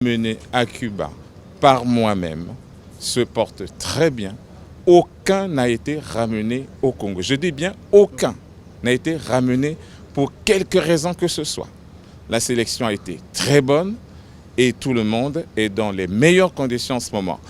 Mené à Cuba par moi-même se porte très bien. Aucun n'a été ramené au Congo. Je dis bien aucun n'a été ramené pour quelque raison que ce soit. La sélection a été très bonne et tout le monde est dans les meilleures conditions en ce moment.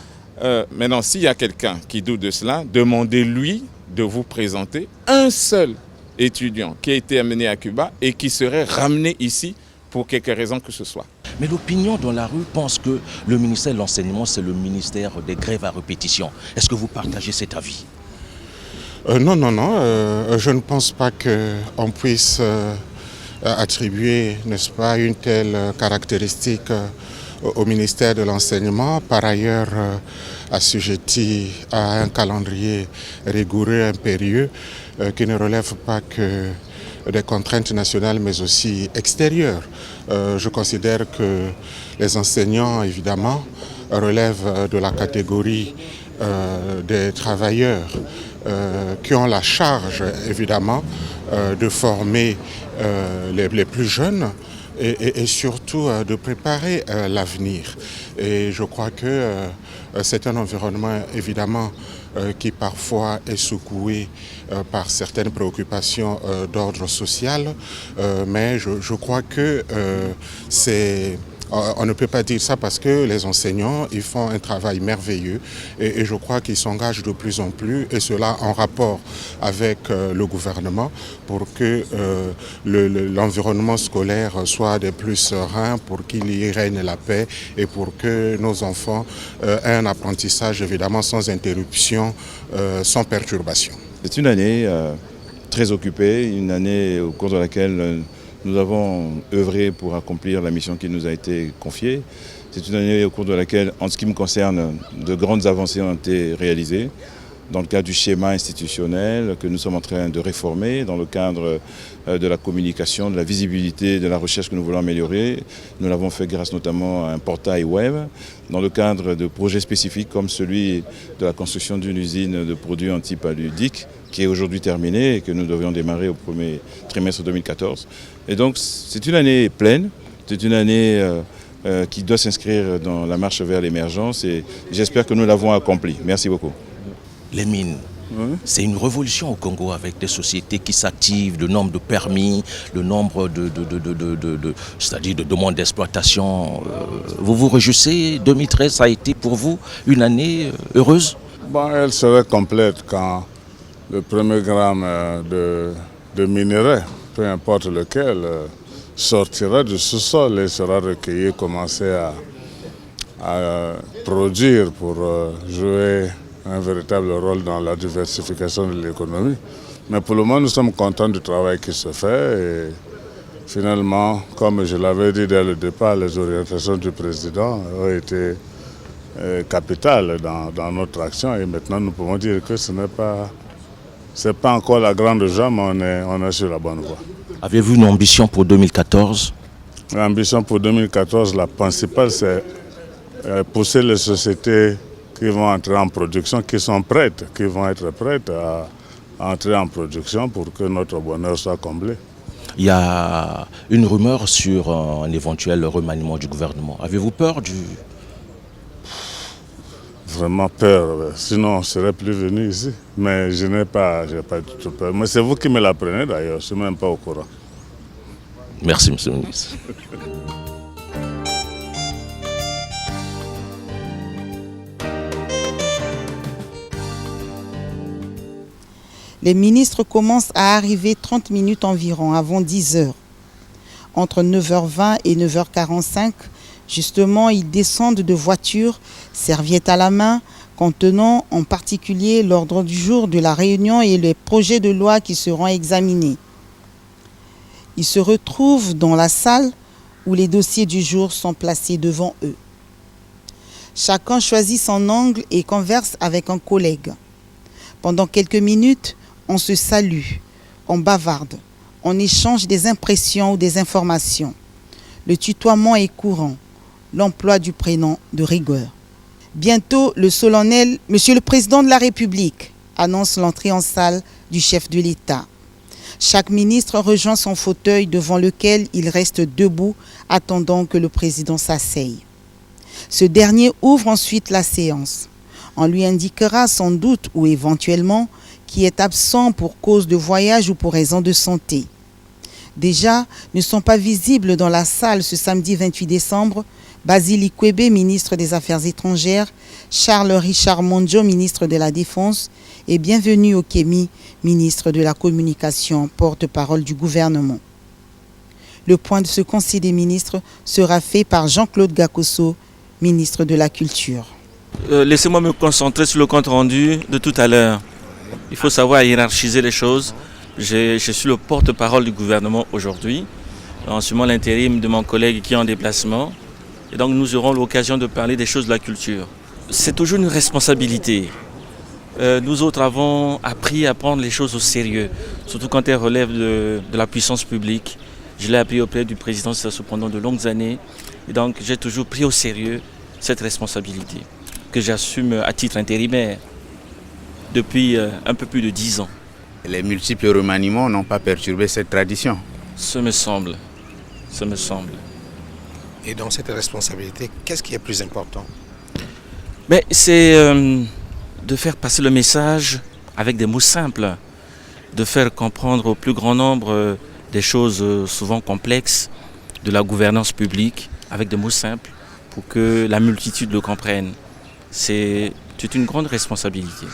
Maintenant, s'il y a quelqu'un qui doute de cela, demandez-lui de vous présenter un seul étudiant qui a été amené à Cuba et qui serait ramené ici pour quelque raison que ce soit. Mais l'opinion dans la rue pense que le ministère de l'Enseignement, c'est le ministère des grèves à répétition. Est-ce que vous partagez cet avis? Non, je ne pense pas qu'on puisse attribuer, n'est-ce pas, une telle caractéristique au ministère de l'Enseignement, par ailleurs assujetti à un calendrier rigoureux, impérieux, qui ne relève pas que des contraintes nationales mais aussi extérieures. Je considère que les enseignants, évidemment, relèvent de la catégorie des travailleurs qui ont la charge, évidemment, de former les plus jeunes et surtout de préparer l'avenir. Et je crois que c'est un environnement, évidemment, qui parfois est secoué par certaines préoccupations d'ordre social, mais je crois que on ne peut pas dire ça parce que les enseignants, ils font un travail merveilleux et je crois qu'ils s'engagent de plus en plus, et cela en rapport avec le gouvernement, pour que l'environnement scolaire soit des plus sereins, pour qu'il y règne la paix et pour que nos enfants aient un apprentissage évidemment sans interruption, sans perturbation. C'est une année très occupée, une année au cours de laquelle nous avons œuvré pour accomplir la mission qui nous a été confiée. C'est une année au cours de laquelle, en ce qui me concerne, de grandes avancées ont été réalisées dans le cadre du schéma institutionnel que nous sommes en train de réformer, dans le cadre de la communication, de la visibilité, de la recherche que nous voulons améliorer. Nous l'avons fait grâce notamment à un portail web, dans le cadre de projets spécifiques comme celui de la construction d'une usine de produits antipaludiques qui est aujourd'hui terminée et que nous devions démarrer au premier trimestre 2014. Et donc c'est une année pleine, c'est une année qui doit s'inscrire dans la marche vers l'émergence et j'espère que nous l'avons accomplie. Merci beaucoup. Les mines, c'est une révolution au Congo avec des sociétés qui s'activent, le nombre de permis, le nombre c'est-à-dire de demandes d'exploitation. Vous vous réjouissez? 2013, ça a été pour vous une année heureuse? Elle serait complète quand le premier gramme de minerai, peu importe lequel, sortira du sous-sol et sera recueilli, commencer à produire pour jouer un véritable rôle dans la diversification de l'économie. Mais pour le moment, nous sommes contents du travail qui se fait et finalement, comme je l'avais dit dès le départ, les orientations du président ont été capitales dans notre action et maintenant nous pouvons dire que ce n'est pas encore la grande jambe, on est sur la bonne voie. Avez-vous une ambition pour 2014? L'ambition pour 2014, la principale, c'est pousser les sociétés qui vont entrer en production, qui sont prêtes, qui vont être prêtes à entrer en production pour que notre bonheur soit comblé. Il y a une rumeur sur un éventuel remaniement du gouvernement. Avez-vous peur du... Vraiment peur, sinon on ne serait plus venu ici. Mais je n'ai pas du tout peur. Mais c'est vous qui me l'apprenez d'ailleurs, je ne suis même pas au courant. Merci, monsieur le ministre. Les ministres commencent à arriver 30 minutes environ, avant 10 heures. Entre 9h20 et 9h45, justement, ils descendent de voitures, serviettes à la main, contenant en particulier l'ordre du jour de la réunion et les projets de loi qui seront examinés. Ils se retrouvent dans la salle où les dossiers du jour sont placés devant eux. Chacun choisit son angle et converse avec un collègue. Pendant quelques minutes, on se salue, on bavarde, on échange des impressions ou des informations. Le tutoiement est courant, l'emploi du prénom de rigueur. Bientôt, le solennel « Monsieur le Président de la République » annonce l'entrée en salle du chef de l'État. Chaque ministre rejoint son fauteuil devant lequel il reste debout, attendant que le président s'asseye. Ce dernier ouvre ensuite la séance. On lui indiquera sans doute ou éventuellement qui est absent pour cause de voyage ou pour raison de santé. Déjà, ne sont pas visibles dans la salle ce samedi 28 décembre Basile Ikwebe, ministre des Affaires étrangères, Charles Richard Monjo, ministre de la Défense, et Bienvenue Okemi, ministre de la Communication, porte-parole du gouvernement. Le point de ce Conseil des ministres sera fait par Jean-Claude Gakoso, ministre de la Culture. Laissez-moi me concentrer sur le compte rendu de tout à l'heure. Il faut savoir hiérarchiser les choses. Je suis le porte-parole du gouvernement aujourd'hui, en suivant l'intérim de mon collègue qui est en déplacement. Et donc nous aurons l'occasion de parler des choses de la culture. C'est toujours une responsabilité. Nous autres avons appris à prendre les choses au sérieux, surtout quand elles relèvent de la puissance publique. Je l'ai appris auprès du président Sassou pendant de longues années. Et donc j'ai toujours pris au sérieux cette responsabilité que j'assume à titre intérimaire depuis un peu plus de 10 ans. Les multiples remaniements n'ont pas perturbé cette tradition. Ce me semble. Et dans cette responsabilité, qu'est-ce qui est plus important? Mais c'est de faire passer le message avec des mots simples, de faire comprendre au plus grand nombre des choses souvent complexes de la gouvernance publique avec des mots simples pour que la multitude le comprenne. C'est une grande responsabilité.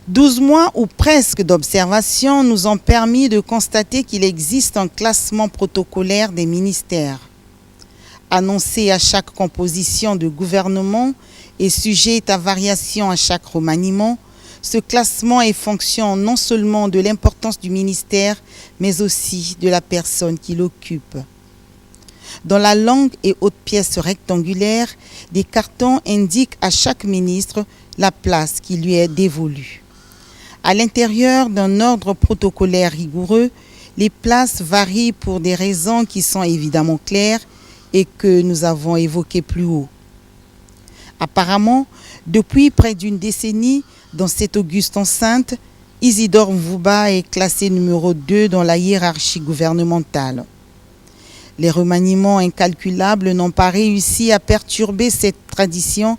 12 mois ou presque d'observation nous ont permis de constater qu'il existe un classement protocolaire des ministères. Annoncé à chaque composition de gouvernement et sujet à variation à chaque remaniement, ce classement est fonction non seulement de l'importance du ministère, mais aussi de la personne qui l'occupe. Dans la longue et haute pièce rectangulaire, des cartons indiquent à chaque ministre la place qui lui est dévolue. À l'intérieur d'un ordre protocolaire rigoureux, les places varient pour des raisons qui sont évidemment claires et que nous avons évoquées plus haut. Apparemment, depuis près d'une décennie, dans cette auguste enceinte, Isidore Mvuba est classé numéro 2 dans la hiérarchie gouvernementale. Les remaniements incalculables n'ont pas réussi à perturber cette tradition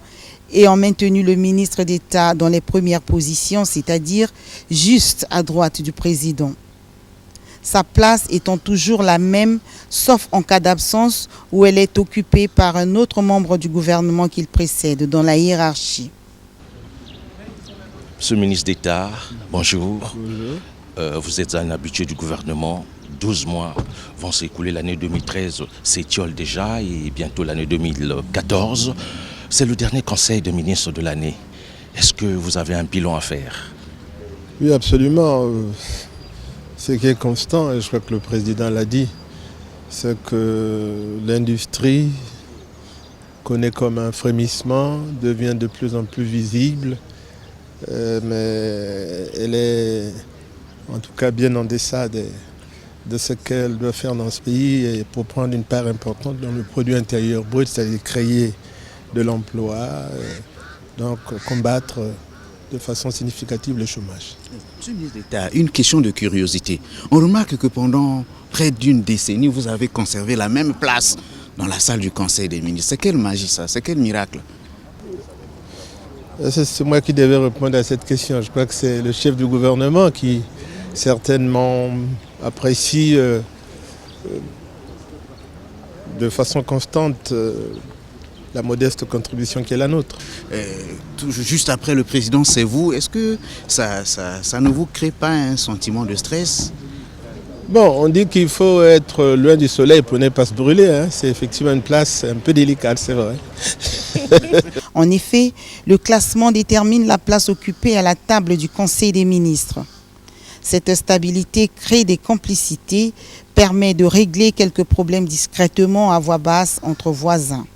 et ont maintenu le ministre d'État dans les premières positions, c'est-à-dire juste à droite du président. Sa place étant toujours la même, sauf en cas d'absence où elle est occupée par un autre membre du gouvernement qu'il précède dans la hiérarchie. Monsieur le ministre d'État, bonjour. Bonjour. Vous êtes un habitué du gouvernement. 12 mois vont s'écouler, l'année 2013 s'étiole déjà et bientôt l'année 2014. C'est le dernier conseil de ministre de l'année. Est-ce que vous avez un bilan à faire? Oui, absolument. Ce qui est constant, et je crois que le président l'a dit, c'est que l'industrie connaît comme un frémissement, devient de plus en plus visible, mais elle est en tout cas bien en deçà de ce qu'elle doit faire dans ce pays et pour prendre une part importante dans le produit intérieur brut, c'est-à-dire créer de l'emploi, donc combattre de façon significative le chômage. Monsieur le ministre d'État, une question de curiosité. On remarque que pendant près d'une décennie, vous avez conservé la même place dans la salle du Conseil des ministres. C'est quelle magie ça? C'est quel miracle? C'est moi qui devais répondre à cette question. Je crois que c'est le chef du gouvernement qui certainement apprécie de façon constante la modeste contribution qui est la nôtre. Juste après le président, c'est vous. Est-ce que ça ne vous crée pas un sentiment de stress? Bon, on dit qu'il faut être loin du soleil pour ne pas se brûler. Hein. C'est effectivement une place un peu délicate, c'est vrai. En effet, le classement détermine la place occupée à la table du Conseil des ministres. Cette stabilité crée des complicités, permet de régler quelques problèmes discrètement à voix basse entre voisins.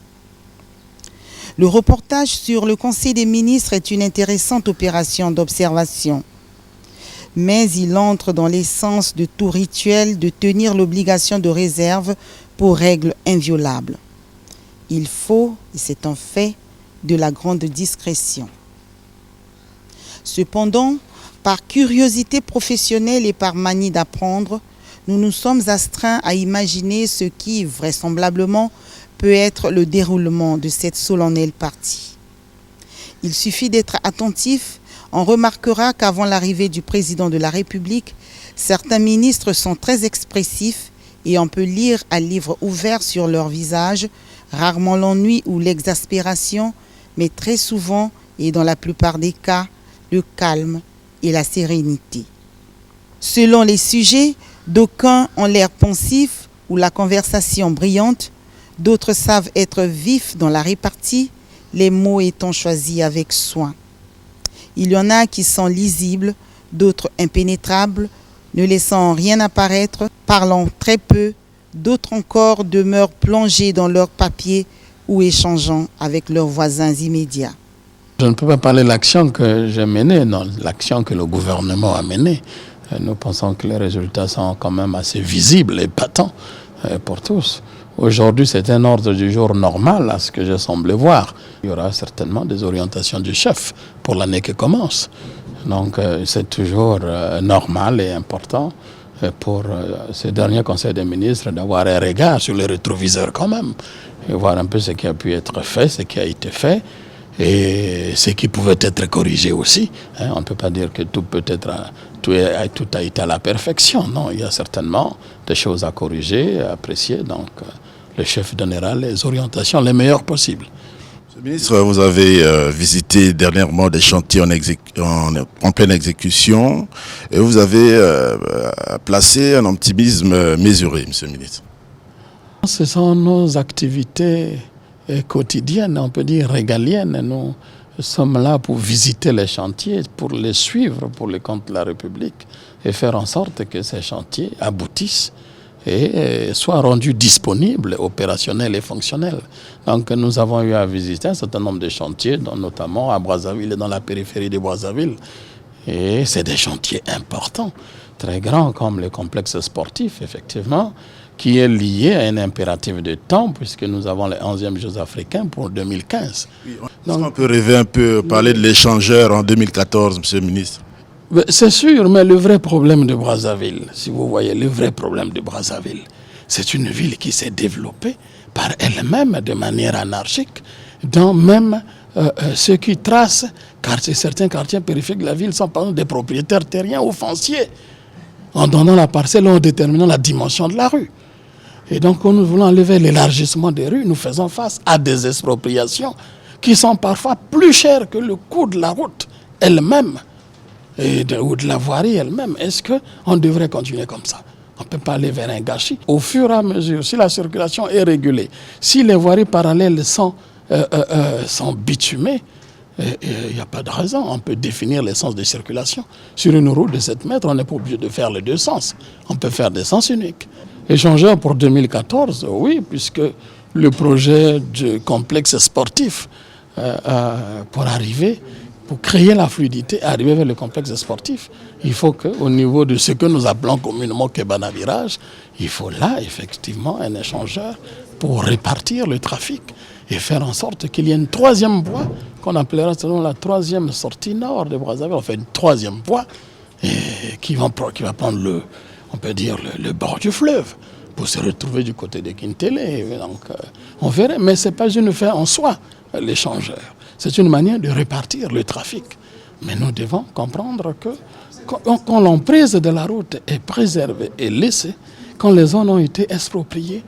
Le reportage sur le Conseil des ministres est une intéressante opération d'observation. Mais il entre dans l'essence de tout rituel de tenir l'obligation de réserve pour règle inviolable. Il faut, et c'est un fait, de la grande discrétion. Cependant, par curiosité professionnelle et par manie d'apprendre, nous nous sommes astreints à imaginer ce qui, vraisemblablement, peut être le déroulement de cette solennelle partie. Il suffit d'être attentif. On remarquera qu'avant l'arrivée du président de la République, certains ministres sont très expressifs et on peut lire à livre ouvert sur leur visage rarement l'ennui ou l'exaspération, mais très souvent et dans la plupart des cas, le calme et la sérénité. Selon les sujets, d'aucuns ont l'air pensifs ou la conversation brillante, d'autres savent être vifs dans la répartie, les mots étant choisis avec soin. Il y en a qui sont lisibles, d'autres impénétrables, ne laissant rien apparaître, parlant très peu, d'autres encore demeurent plongés dans leurs papiers ou échangeant avec leurs voisins immédiats. Je ne peux pas parler de l'action que j'ai menée, non, l'action que le gouvernement a menée. Nous pensons que les résultats sont quand même assez visibles et patents pour tous. Aujourd'hui, c'est un ordre du jour normal à ce que je semble voir. Il y aura certainement des orientations du chef pour l'année qui commence. Donc c'est toujours normal et important pour ce dernier Conseil des ministres d'avoir un regard sur les rétroviseurs quand même, et voir un peu ce qui a pu être fait, ce qui a été fait, et ce qui pouvait être corrigé aussi. On ne peut pas dire que tout a été à la perfection. Non, il y a certainement des choses à corriger, à apprécier. Donc le chef donnera les orientations les meilleures possibles. Monsieur le ministre, vous avez visité dernièrement des chantiers en pleine exécution et vous avez placé un optimisme mesuré, monsieur le ministre. Ce sont nos activités quotidiennes, on peut dire régaliennes. Nous sommes là pour visiter les chantiers, pour les suivre pour le compte de la République et faire en sorte que ces chantiers aboutissent et soient rendus disponibles, opérationnels et fonctionnels. Donc nous avons eu à visiter un certain nombre de chantiers, dont notamment à Brazzaville et dans la périphérie de Brazzaville. Et c'est des chantiers importants, très grands, comme le complexe sportif, effectivement, qui est lié à un impératif de temps, puisque nous avons les 11e Jeux africains pour 2015. Donc, on peut rêver un peu, parler de l'échangeur en 2014, monsieur le ministre? C'est sûr, mais le vrai problème de Brazzaville, si vous voyez, le vrai problème de Brazzaville, c'est une ville qui s'est développée par elle-même de manière anarchique, dans même ceux qui tracent, car certains quartiers périphériques de la ville sont par exemple des propriétaires terriens ou fonciers, en donnant la parcelle ou en déterminant la dimension de la rue. Et donc, quand nous voulons enlever l'élargissement des rues, nous faisons face à des expropriations qui sont parfois plus chères que le coût de la route elle-même ou de la voirie elle-même. Est-ce qu'on devrait continuer comme ça? On ne peut pas aller vers un gâchis. Au fur et à mesure, si la circulation est régulée, si les voiries parallèles sont bitumées, il n'y a pas de raison. On peut définir les sens de circulation. Sur une route de 7 mètres, on n'est pas obligé de faire les deux sens. On peut faire des sens uniques. Échangeur pour 2014, oui, puisque le projet du complexe sportif pour arriver, pour créer la fluidité, arriver vers le complexe sportif, il faut qu'au niveau de ce que nous appelons communément Kebana Virage, il faut là, effectivement, un échangeur pour répartir le trafic et faire en sorte qu'il y ait une troisième voie qu'on appellera selon la troisième sortie nord de Brazzaville. On fait une troisième voie qui va prendre le bord du fleuve pour se retrouver du côté de Kintélé. Donc, on verrait, mais ce n'est pas une fin en soi, l'échangeur. C'est une manière de répartir le trafic. Mais nous devons comprendre que quand l'emprise de la route est préservée et laissée, quand les zones ont été expropriées,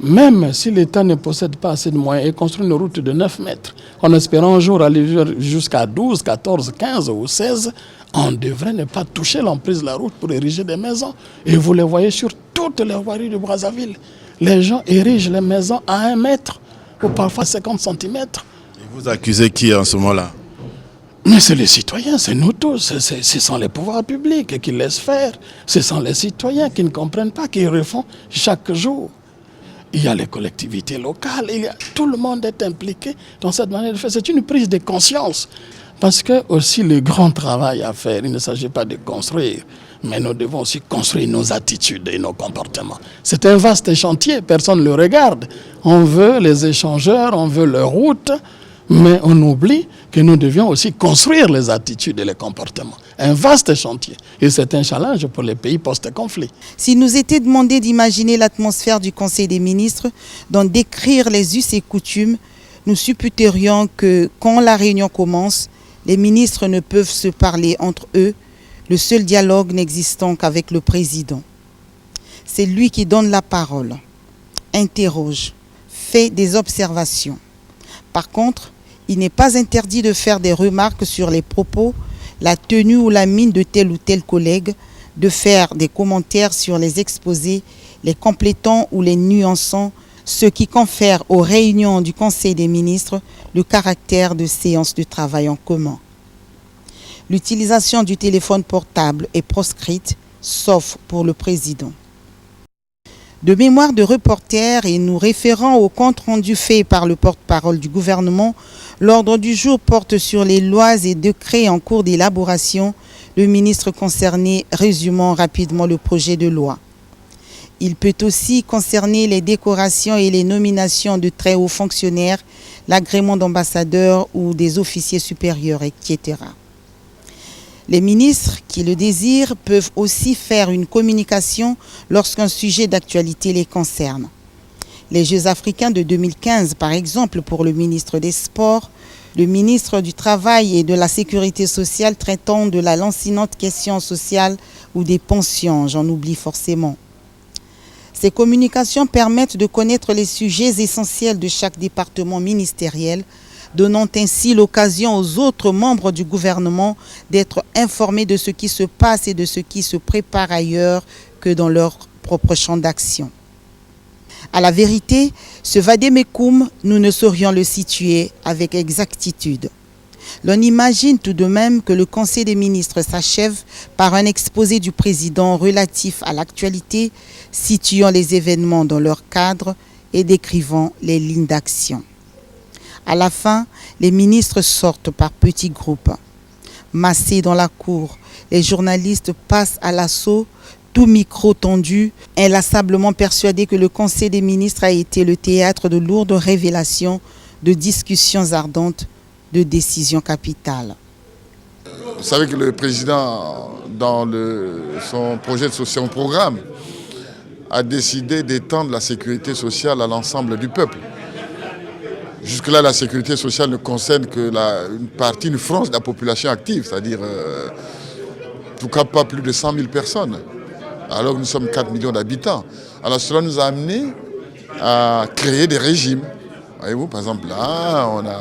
même si l'État ne possède pas assez de moyens et construit une route de 9 mètres, en espérant un jour aller jusqu'à 12, 14, 15 ou 16, on devrait ne pas toucher l'emprise de la route pour ériger des maisons. Et vous les voyez sur toutes les voiries de Brazzaville. Les gens érigent les maisons à 1 mètre ou parfois 50 cm. Et vous accusez qui en ce moment-là? Mais c'est les citoyens, c'est nous tous. Ce sont les pouvoirs publics qui laissent faire. Ce sont les citoyens qui ne comprennent pas, qui refont chaque jour. Il y a les collectivités locales, tout le monde est impliqué dans cette manière de faire. C'est une prise de conscience. Parce que aussi le grand travail à faire, il ne s'agit pas de construire, mais nous devons aussi construire nos attitudes et nos comportements. C'est un vaste chantier, personne ne le regarde. On veut les échangeurs, on veut leurs routes, Mais on oublie que nous devions aussi construire les attitudes et les comportements. Un vaste chantier. Et c'est un challenge pour les pays post-conflit. S'il nous était demandé d'imaginer l'atmosphère du Conseil des ministres, d'en décrire les us et coutumes, nous supputerions que quand la réunion commence, les ministres ne peuvent se parler entre eux, le seul dialogue n'existant qu'avec le président. C'est lui qui donne la parole, interroge, fait des observations. Par contre, il n'est pas interdit de faire des remarques sur les propos, la tenue ou la mine de tel ou tel collègue, de faire des commentaires sur les exposés, les complétant ou les nuançant, ce qui confère aux réunions du Conseil des ministres le caractère de séance de travail en commun. L'utilisation du téléphone portable est proscrite, sauf pour le président. De mémoire de reporter et nous référant au compte rendu fait par le porte-parole du gouvernement, l'ordre du jour porte sur les lois et décrets en cours d'élaboration, le ministre concerné résumant rapidement le projet de loi. Il peut aussi concerner les décorations et les nominations de très hauts fonctionnaires, l'agrément d'ambassadeurs ou des officiers supérieurs, etc. Les ministres qui le désirent peuvent aussi faire une communication lorsqu'un sujet d'actualité les concerne. Les Jeux africains de 2015, par exemple, pour le ministre des Sports, le ministre du Travail et de la Sécurité sociale traitant de la lancinante question sociale ou des pensions, j'en oublie forcément. Ces communications permettent de connaître les sujets essentiels de chaque département ministériel, donnant ainsi l'occasion aux autres membres du gouvernement d'être informés de ce qui se passe et de ce qui se prépare ailleurs que dans leur propre champ d'action. À la vérité, ce vade-mecum, nous ne saurions le situer avec exactitude. L'on imagine tout de même que le Conseil des ministres s'achève par un exposé du président relatif à l'actualité, situant les événements dans leur cadre et décrivant les lignes d'action. À la fin, les ministres sortent par petits groupes. Massés dans la cour, les journalistes passent à l'assaut, tout micro tendu, inlassablement persuadés que le Conseil des ministres a été le théâtre de lourdes révélations, de discussions ardentes, de décisions capitales. Vous savez que le président, dans son projet de son programme, a décidé d'étendre la sécurité sociale à l'ensemble du peuple. Jusque-là, la sécurité sociale ne concerne que une frange de la population active, c'est-à-dire, en tout cas, pas plus de 100 000 personnes, alors que nous sommes 4 millions d'habitants. Alors cela nous a amené à créer des régimes. Voyez-vous, par exemple, là, on a